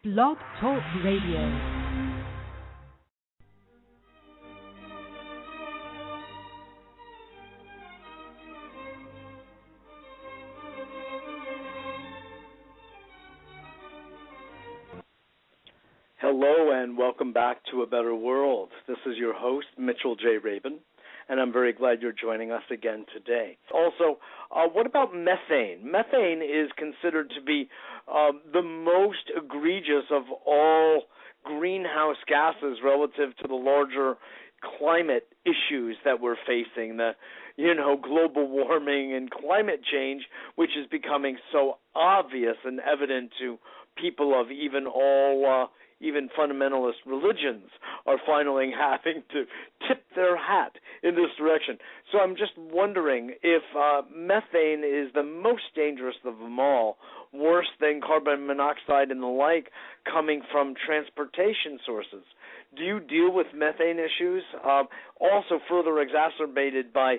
Blog Talk Radio. Hello and welcome back to A Better World. This is your host, Mitchell J. Rabin, and I'm very glad you're joining us again today. Also, what about methane? Methane is considered to be the most egregious of all greenhouse gases relative to the larger climate issues that we're facing, the global warming and climate change, which is becoming so obvious and evident to people of even fundamentalist religions are finally having to tip their hat in this direction. So I'm just wondering if methane is the most dangerous of them all, worse than carbon monoxide and the like, coming from transportation sources. Do you deal with methane issues? Also further exacerbated by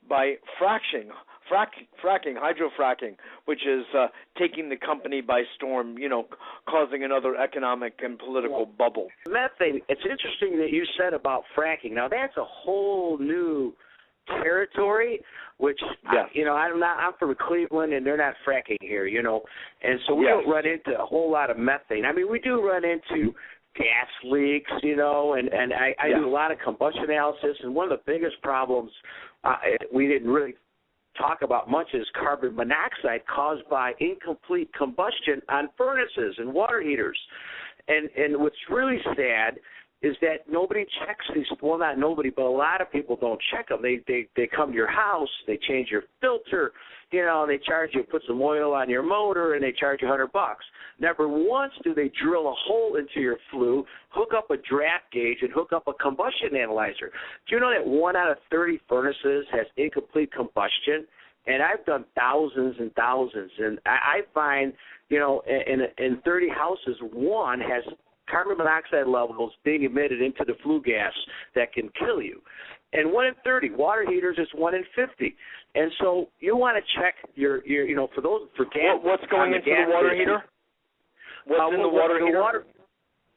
fracking, hydrofracking, which is taking the company by storm, causing another economic and political bubble. Methane, it's interesting that you said about fracking. Now, that's a whole new territory, which, yes. I'm from Cleveland, and they're not fracking here, and so we yes. don't run into a whole lot of methane. I mean, we do run into gas leaks, and I yes. do a lot of combustion analysis, and one of the biggest problems we didn't really talk about much is carbon monoxide caused by incomplete combustion on furnaces and water heaters. And what's really sad is that nobody checks these. Well, not nobody, but a lot of people don't check them. They come to your house, they change your filter, and they charge you, put some oil on your motor, and they charge you $100. Never once do they drill a hole into your flue, hook up a draft gauge, and hook up a combustion analyzer. Do you know that 1 out of 30 furnaces has incomplete combustion? And I've done thousands and thousands, and I find, in 30 houses, one has carbon monoxide levels being emitted into the flue gas that can kill you. And 1 in 30, water heaters is 1 in 50. And so you want to check your for gas. What's going into the water heater? What's in the water heater?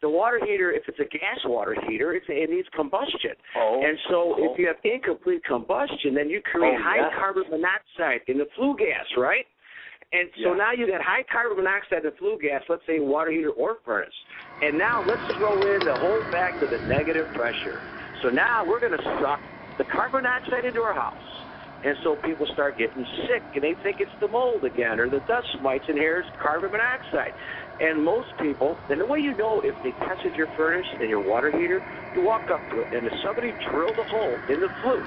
The water heater, if it's a gas water heater, it needs combustion. And so if you have incomplete combustion, then you create high carbon monoxide in the flue gas, right? And so now you got high carbon monoxide in the flue gas, let's say water heater or furnace. And now let's throw in the whole fact of the negative pressure. So now we're going to suck the carbon monoxide into our house. And so people start getting sick, and they think it's the mold again, or the dust mites, and here's carbon monoxide. And most people, and the way you know if they tested your furnace and your water heater, you walk up to it, and if somebody drilled a hole in the flue,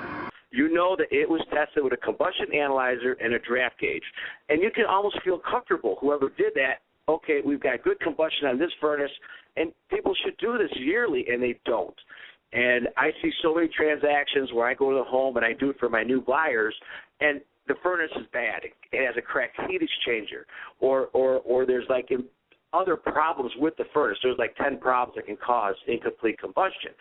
you know that it was tested with a combustion analyzer and a draft gauge. And you can almost feel comfortable, whoever did that, okay, we've got good combustion on this furnace, and people should do this yearly, and they don't. And I see so many transactions where I go to the home and I do it for my new buyers, and the furnace is bad. It has a cracked heat exchanger, or there's like other problems with the furnace. There's like 10 problems that can cause incomplete combustion.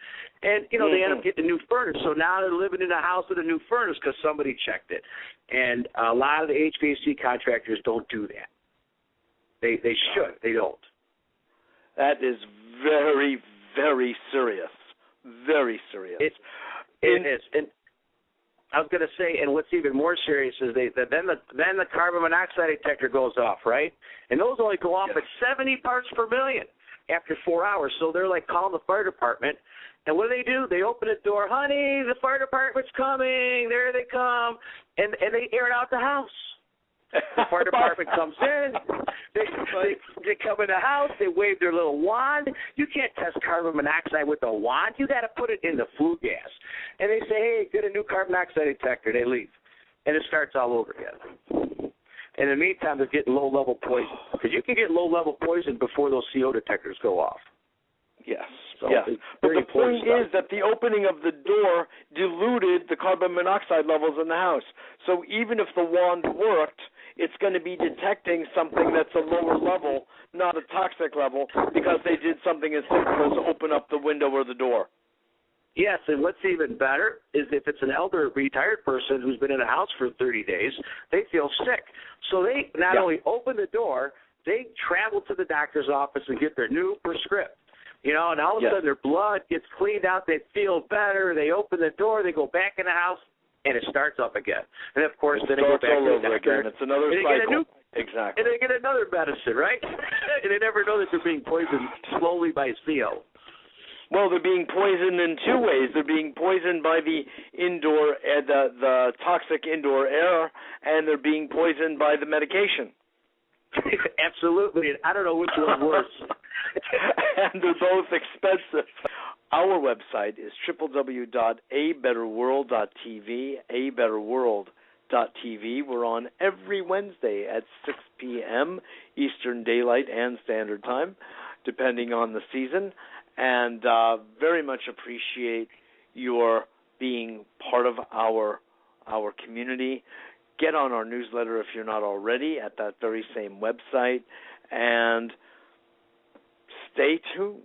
And, they end up getting a new furnace. So now they're living in a house with a new furnace because somebody checked it. And a lot of the HVAC contractors don't do that. They should. They don't. That is very, very serious. Very serious. It is. And I was going to say, and what's even more serious is then the carbon monoxide detector goes off, right? And those only go off at 70 parts per million after 4 hours. So they're like calling the fire department. And what do? They open the door. Honey, the fire department's coming. There they come. And they air it out the house. The fire department comes in. They come in the house. They wave their little wand. You can't test carbon monoxide with a wand. You got to put it in the flue gas. And they say, hey, get a new carbon monoxide detector. They leave. And it starts all over again. In the meantime, they're getting low-level poison. Because you can get low-level poison before those CO detectors go off. Yes. So yes. But the point is that the opening of the door diluted the carbon monoxide levels in the house. So even if the wand worked, it's going to be detecting something that's a lower level, not a toxic level, because they did something as simple as open up the window or the door. Yes, and what's even better is if it's an elder retired person who's been in a house for 30 days, they feel sick. So they not only open the door, they travel to the doctor's office and get their new prescript. And all of a sudden their blood gets cleaned out, they feel better, they open the door, they go back in the house, and it starts up again. And, of course, then they go back all to the over doctor. again. It's another cycle. Exactly. And they get another medicine, right? And they never know that they're being poisoned slowly by CO. Well, they're being poisoned in two ways. They're being poisoned by the the toxic indoor air, and they're being poisoned by the medication. Absolutely. And I don't know which one's worse. And they're both expensive. Our website is www.abetterworld.tv, abetterworld.tv. We're on every Wednesday at 6 p.m. Eastern Daylight and Standard Time, depending on the season. And very much appreciate your being part of our community. Get on our newsletter if you're not already at that very same website, and stay tuned.